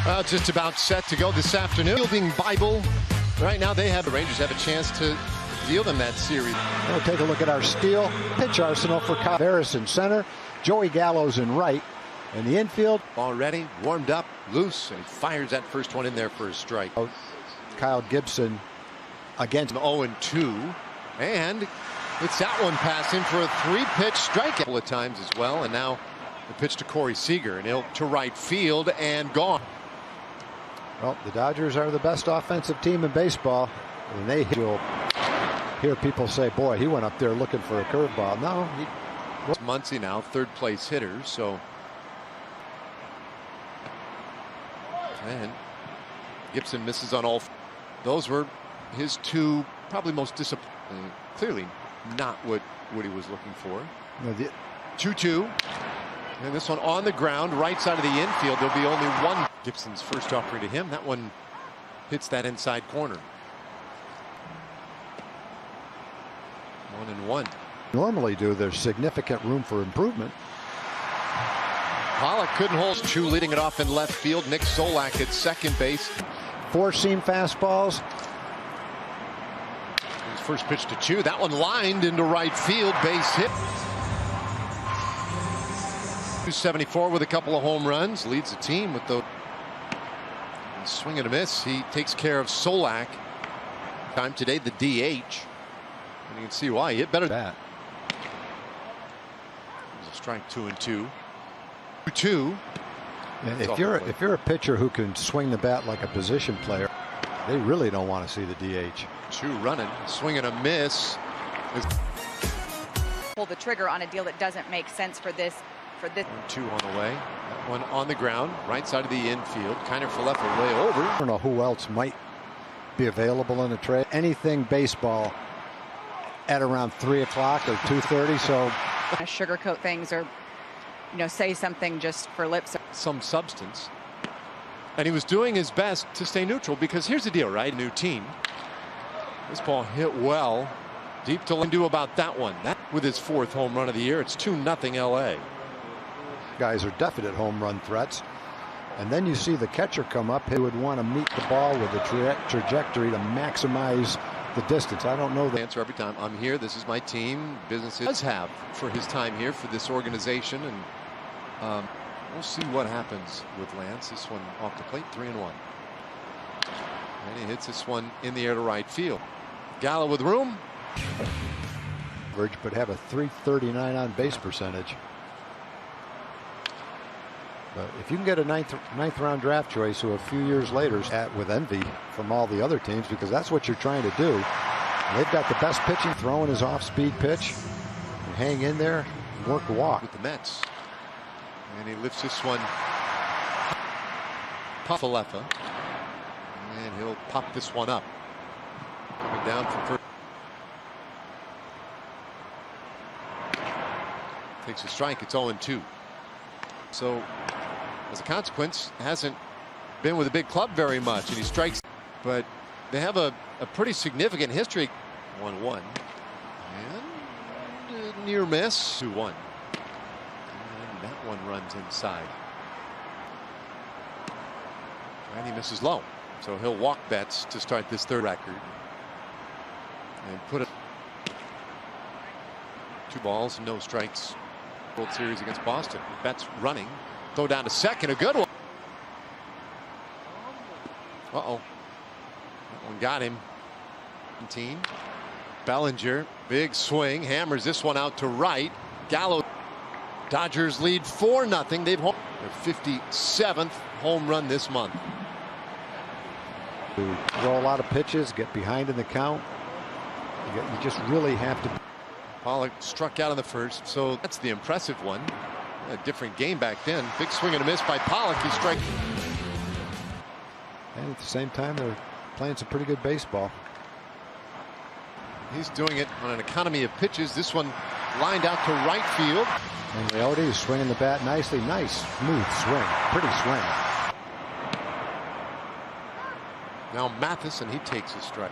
Just about set to go this afternoon. Fielding Bible. Right now the Rangers have a chance to deal them that series. We'll take a look at our steel pitch arsenal for Kyle Harris in center, Joey Gallows in right, and the infield. Already warmed up, loose, and he fires that first one in there for a strike. Kyle Gibson against 0-2, and it's that one pass in for a 3-pitch strike a couple of times as well, and now the pitch to Corey Seager, and he'll to right field and gone. Well, the Dodgers are the best offensive team in baseball, and you'll hear people say, boy, he went up there looking for a curveball. No, it's Muncy now, third place hitter, so. And Gibson misses on all. Those were his two probably most disappointing. Clearly not what he was looking for. 2-2. And this one on the ground, right side of the infield. There'll be only one. Gibson's first offering to him. That one hits that inside corner. 1-1. Normally there's significant room for improvement. Pollock couldn't hold. Chu leading it off in left field. Nick Solak at second base. Four-seam fastballs. His first pitch to Chu. That one lined into right field. Base hit. 274 with a couple of home runs. Leads the team with the swing and a miss. He takes care of Solak. Time today the DH. And you can see why he hit better. That. There's a strike 2-2. 2-2. If you're a pitcher who can swing the bat like a position player, they really don't want to see the DH. Chu running, swing and a miss. Pull the trigger on a deal that doesn't make sense for this. 2 on the way. That one on the ground, right side of the infield. Kind of for left way over. I don't know who else might be available in a trade. Anything baseball at around 3 o'clock or 2:30. So sugarcoat things or say something just for lips. Some substance. And he was doing his best to stay neutral, because here's the deal, right? New team. This ball hit well. Deep to do about that one. That with his 4th home run of the year. It's 2-0 LA. Guys are definite home run threats. And then you see the catcher come up. He would want to meet the ball with a trajectory to maximize the distance. I don't know the answer every time. I'm here. This is my team. Business does have for his time here for this organization, and we'll see what happens with Lance. This one off the plate, 3-1, and he hits this one in the air to right field. Gallo with room, but have a .339 on base percentage. But if you can get a ninth round draft choice who a few years later with envy from all the other teams, because that's what you're trying to do. And they've got the best pitching, throwing his off-speed pitch, and hang in there, and work the walk. With the Mets. And he lifts this one. Puffalefa. And he'll pop this one up. Coming down from first. Takes a strike. It's 0-2. So, as a consequence, hasn't been with a big club very much, and he strikes. But they have a pretty significant history. 1-1, and a near miss. 2-1, and that one runs inside, and he misses low. So he'll walk Betts to start this 3rd record, and put it 2 balls, no strikes. World Series against Boston. Betts running. Throw down to second. A good one. Uh-oh. That one got him. 17. Bellinger. Big swing. Hammers this one out to right. Gallo. Dodgers lead 4-0. They've home their 57th home run this month. To throw a lot of pitches, get behind in the count. You just really have to. Pollock struck out in the first, so that's the impressive one. A different game back then. Big swing and a miss by Pollock. He strikes. And at the same time, they're playing some pretty good baseball. He's doing it on an economy of pitches. This one lined out to right field. And Leote is swinging the bat nicely. Nice, smooth swing. Pretty swing. Now Matheson, he takes a strike.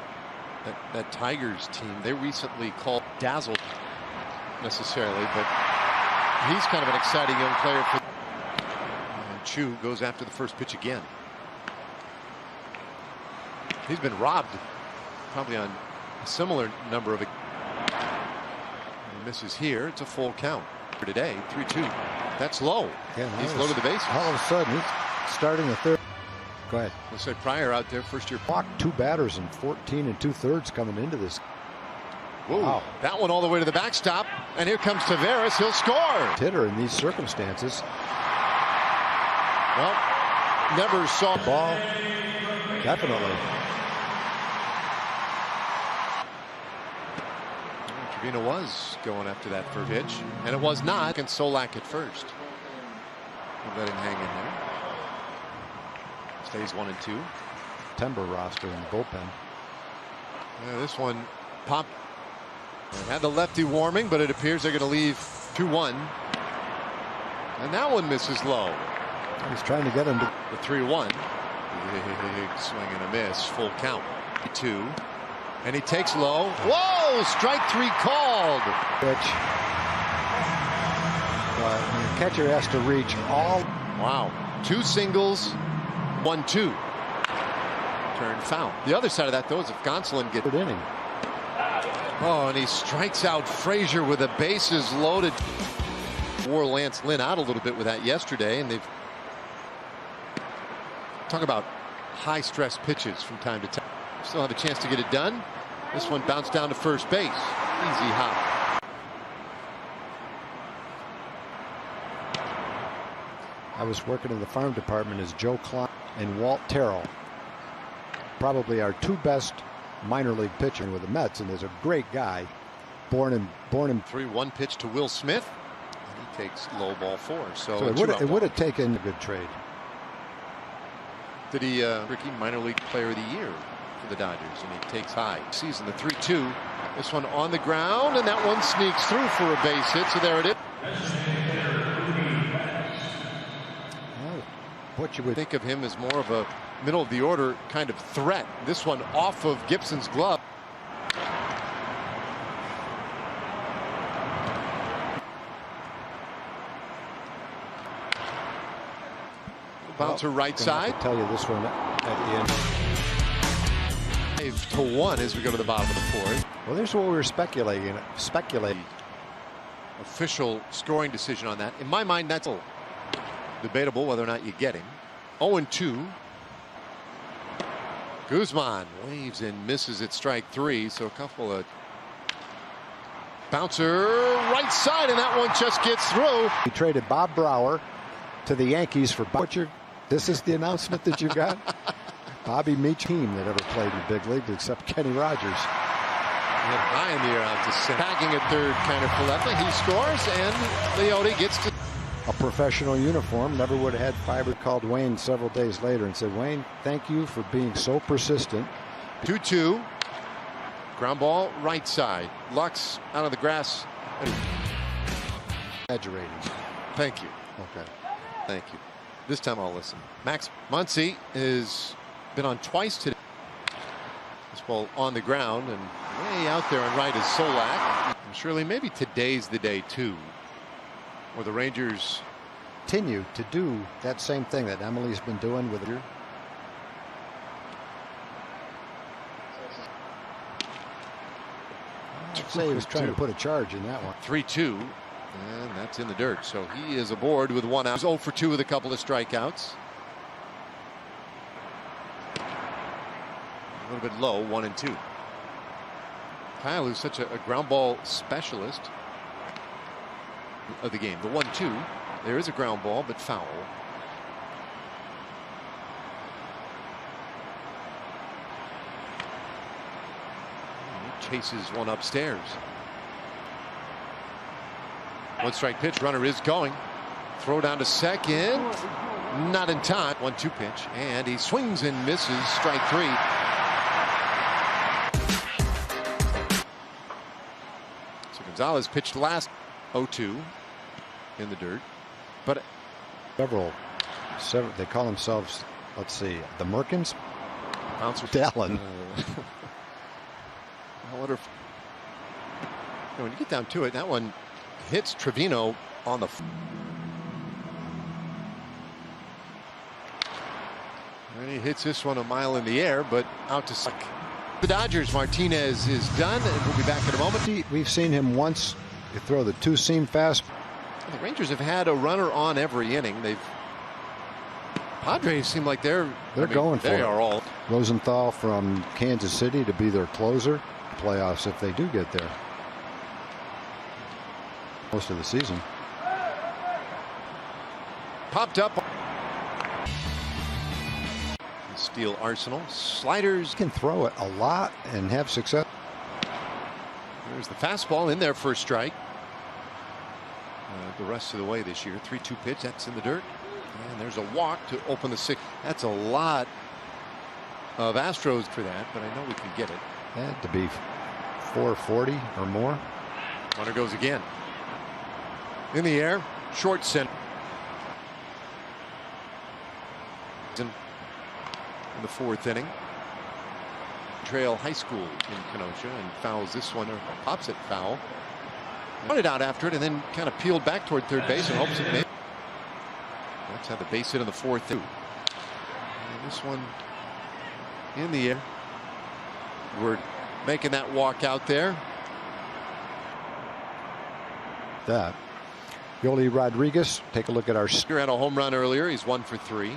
That Tigers team, they recently called dazzled necessarily, but he's kind of an exciting young player. And Chu goes after the first pitch again. He's been robbed probably on a similar number of. He misses here. It's a full count for today. 3-2. That's low. Yeah, he's low to the bases. All of a sudden, he's starting the third. Go ahead. Let's say Pryor out there, first year. Walked 2 batters and 14 2/3 coming into this. Whoa, wow. That one all the way to the backstop. And here comes Taveras. He'll score. Hitter in these circumstances. Well, never saw ball. Definitely. Trevino was going after that first pitch, and it was not. And Solak at first. We'll let him hang in there. Stays 1-2. Timber roster in the bullpen. Yeah, this one popped. Had the lefty warming, but it appears they're going to leave 2-1. And that one misses low. He's trying to get him to the 3-1. Big swing and a miss. Full count. 2. And he takes low. Whoa! Strike 3 called. Pitch. The catcher has to reach all. Wow. 2 singles. 1-2. Turn foul. The other side of that, though, is if Gonsolin gets inning. Oh, and he strikes out Frazier with the bases loaded. Wore Lance Lynn out a little bit with that yesterday, and they've talk about high stress pitches from time to time. Still have a chance to get it done. This one bounced down to first base. Easy hop. I was working in the farm department as Joe Klein and Walt Terrell. Probably our 2 best minor league pitcher with the Mets, and there's a great guy. Born in 3-1 pitch to Will Smith. And he takes low ball 4. So it would have taken a good trade. Did he Ricky minor league player of the year for the Dodgers, and he takes high. Season the 3-2. This one on the ground, and that one sneaks through for a base hit. So there it is. What you would think of him as more of a middle of the order kind of threat. This one off of Gibson's glove. Bouncer right side. Tell you this one at the end. 5-1 as we go to the bottom of the 4th. Well, there's what we were speculating. Official scoring decision on that. In my mind, that's debatable whether or not you get him. 0-2. Guzman waves and misses at strike 3. So a couple of bouncer right side, and that one just gets through. He traded Bob Brower to the Yankees for Butcher. This is the announcement that you got. Bobby Meach team that ever played in the big league except Kenny Rogers. High in the air out to center. Tagging at third, kind of Faletta. He scores, and Leote gets to a professional uniform. Never would have had Fiber. Called Wayne several days later and said, "Wayne, thank you for being so persistent." 2-2. Ground ball right side. Lux out of the grass. Exaggerating. Thank you. Okay. Thank you. This time I'll listen. Max Muncy has been on twice today. This ball on the ground, and way out there on right is Solak. And surely maybe today's the day too, where the Rangers continue to do that same thing that Emily's been doing with her. I'd say he was trying to put a charge in that one. 3-2, and that's in the dirt. So he is aboard with 1 out. He's 0 for 2 with a couple of strikeouts. A little bit low, 1-2. Kyle, who's such a ground ball specialist of the game. The 1-2. There is a ground ball, but foul. He chases one upstairs. 1 strike pitch. Runner is going. Throw down to second. Not in time. 1-2 pitch, and he swings and misses. Strike 3. So Gonzalez pitched last. 0-2 in the dirt, but several they call themselves, let's see, the Merkins. Bouncer Dallin. I wonder if when you get down to it, that one hits Trevino on the. And he hits this one a mile in the air, but out to suck. The Dodgers, Martinez is done, and we'll be back in a moment. We've seen him once throw the two-seam fast. The Rangers have had a runner on every inning. Padres seem like they're going for it. They are all. Rosenthal from Kansas City to be their closer. Playoffs if they do get there. Most of the season. Popped up. Steel arsenal. Sliders. Can throw it a lot and have success. There's the fastball in there for a strike. The rest of the way this year. 3-2 pitch. That's in the dirt. And there's a walk to open the sixth. That's a lot of Astros for that, but I know we can get it. Had to be 440 or more. Runner goes again. In the air. Short center. In the fourth inning. Trail High School in Kenosha and fouls this one, or pops it foul. Runted out after it and then kind of peeled back toward third base and hopes it may. Let's have the base hit in the fourth. And this one in the air. We're making that walk out there. That. Yoli Rodriguez, take a look at our. He had a home run earlier. He's 1 for 3.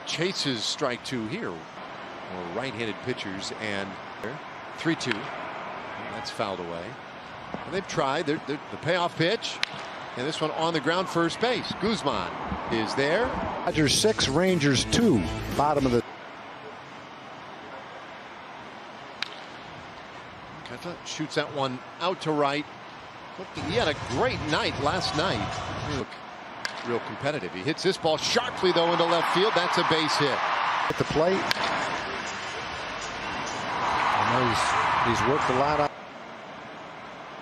Chases strike 2 here. Or right-handed pitchers, and 3-2. That's fouled away. And they've tried the payoff pitch, and this one on the ground, first base. Guzman is there. Dodgers 6, Rangers 2. Bottom of the. Kenta shoots that one out to right. He had a great night last night. Real competitive. He hits this ball sharply though into left field. That's a base hit. At the plate. I know he's worked a lot on.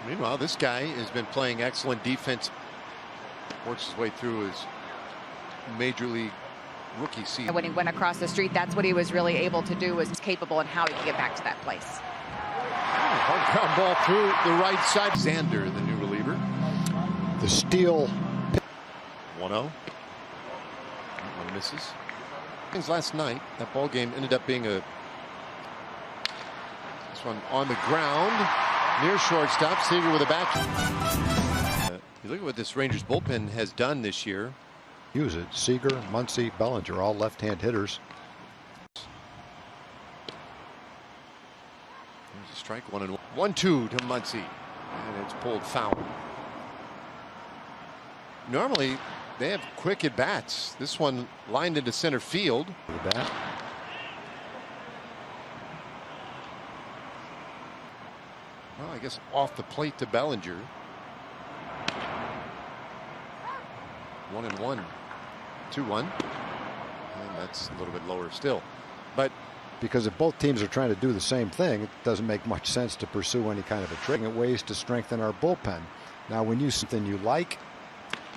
Meanwhile, this guy has been playing excellent defense. Works his way through his major league rookie season. When he went across the street, that's what he was really able to do, was capable and how he could get back to that place. Hard ground ball through the right side. Xander, the new reliever. The steal. 1-0. That one misses. Things last night, that ball game ended up being this one on the ground near shortstop. Seager with a back. You look at what this Rangers bullpen has done this year. Use it. Seager, Muncy, Bellinger, all left-hand hitters. There's a strike, 1-1. 1-2 to Muncy, and it's pulled foul. Normally they have quick at bats. This one lined into center field. The bat. Well, I guess off the plate to Bellinger. 1-1. 2-1. And that's a little bit lower still. But because if both teams are trying to do the same thing, it doesn't make much sense to pursue any kind of a trick. Ways to strengthen our bullpen. Now, when you something you like,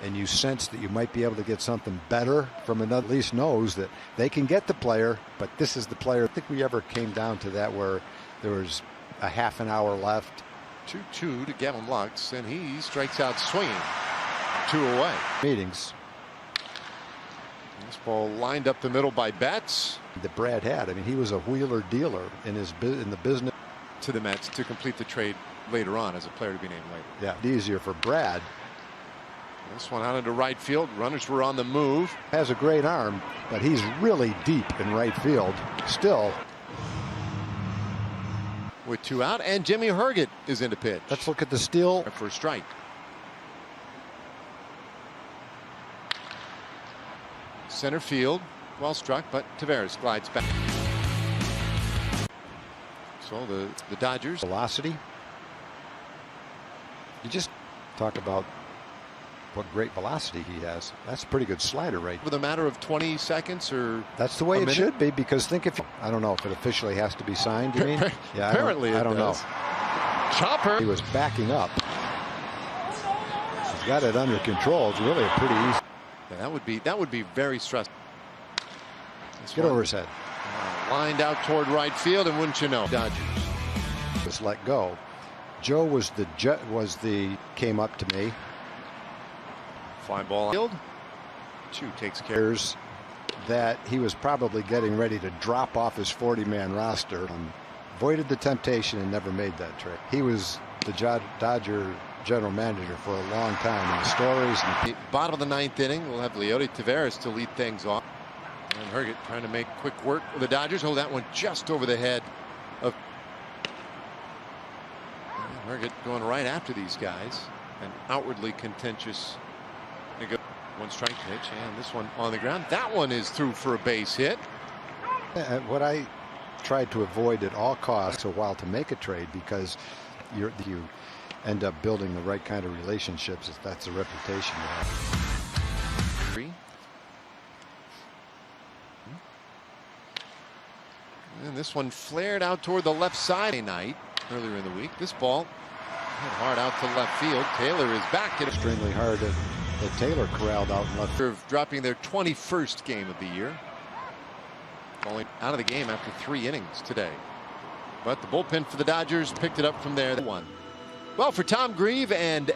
and you sense that you might be able to get something better from another, at least knows that they can get the player, but this is the player. I think we ever came down to that where there was a half an hour left. 2-2 to Gavin Lux, and he strikes out swinging. 2 away. Meetings. This ball lined up the middle by Betts. That Brad had. I mean, he was a wheeler dealer in the business. To the Mets to complete the trade later on as a player to be named later. Yeah, easier for Brad. This one out into right field. Runners were on the move. Has a great arm, but he's really deep in right field. Still. With 2 out, and Jimmy Herget is in to pitch. Let's look at the steal. For a strike. Center field, well struck, but Taveras glides back. So the Dodgers. Velocity. You just talk about what great velocity he has. That's a pretty good slider rate. With a matter of 20 seconds or that's the way it should be, because think if I don't know if it officially has to be signed, you mean? Yeah, apparently I don't know. Chopper. He was backing up. He's got it under control. It's really a pretty easy. Yeah, that would be very stressful. Get over his head. Lined out toward right field, and wouldn't you know, Dodgers just let go. Joe was the came up to me. Fly ball field. Chu takes care. That he was probably getting ready to drop off his 40-man roster. Avoided the temptation and never made that trade. He was the Dodger general manager for a long time. And the stories. And the bottom of the ninth inning, we'll have Leody Taveras to lead things off. And Herget trying to make quick work with the Dodgers. Oh, that one just over the head of Herget, going right after these guys. An outwardly contentious one strike pitch, and this one on the ground. That one is through for a base hit. What I tried to avoid at all costs a while to make a trade, because you end up building the right kind of relationships if that's the reputation you have. And this one flared out toward the left side night earlier in the week. This ball hit hard out to left field. Taylor is back. Extremely hard that Taylor corralled out in left. Dropping their 21st game of the year. Falling out of the game after 3 innings today. But the bullpen for the Dodgers picked it up from there. Well, for Tom Grieve and